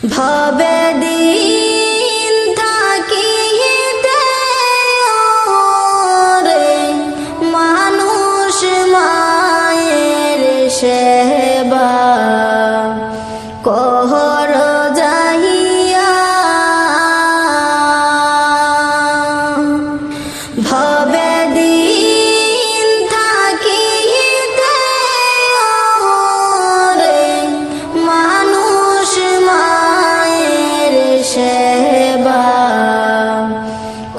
ভবে দিন থাকিতে ওরে মানুষ মায়ের সেবা কর যাইয়া। ভবে দিন থাকিতে ওরে মানুষ মায়ের সেবা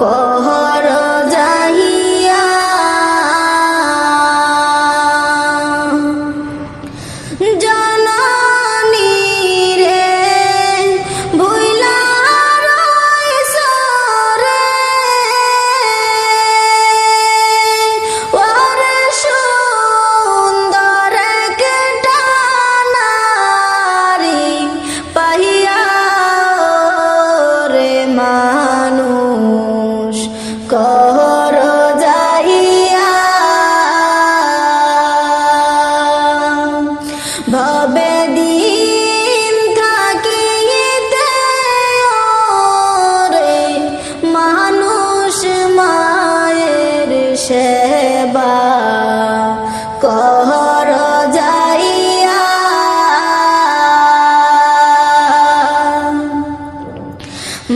কর যাইয়া। জননী রে ভুইলা রইছ রে, ওরে সুন্দর একটা নারী পাইয়া রে মানুষ কর যাইয়া। ভবে দিন থাকিতে ওরে মানুষ মায়ের সেবা কর যাইয়া।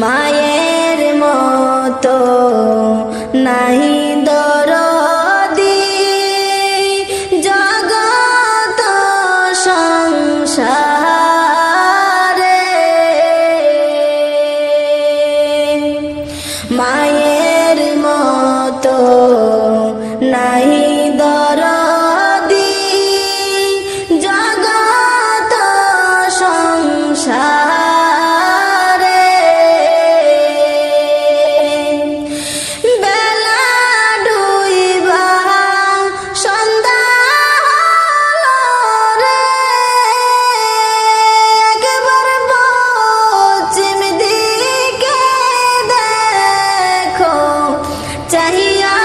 মায়ের মতো নাহি দরদি জগত সংসারে, মায়ের মতো নাহি দরদি জগত সংসারে। বেলা ডুইবা সন্ধ্যা হলো রে, একবার পশ্চিম দিকে দেখো চাহিয়া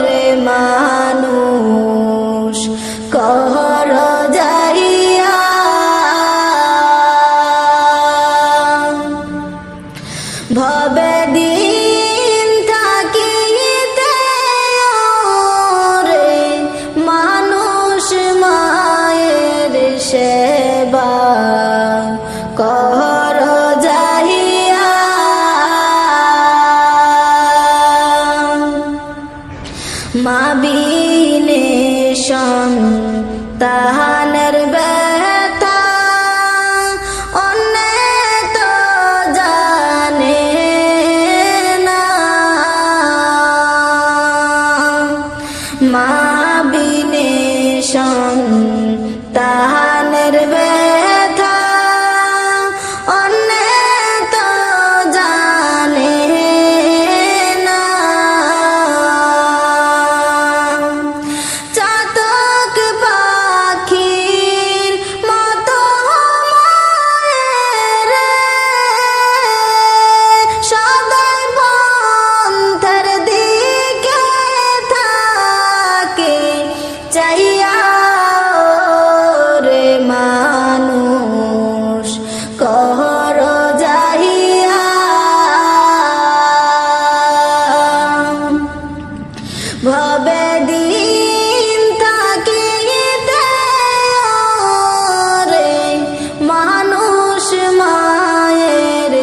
রে মানুষ কর যাইয়া। ভবে দিন থাকিতে ওরে মানুষ মায়ের সেবা কর যাইয়া। মা বিনে সন্তানের ব্যথা অন্যে তো জানে না, মা বিনে সন্তানের ব্যথা অন্যে তো জানে না। চাতক পাখির মতো মায়ের সদাই পন্থের দিকে থাকে চাইয়া রে মানুষ কর যাইয়া। ভবে দিন থাকিতে ওরে মানুষ মায়ের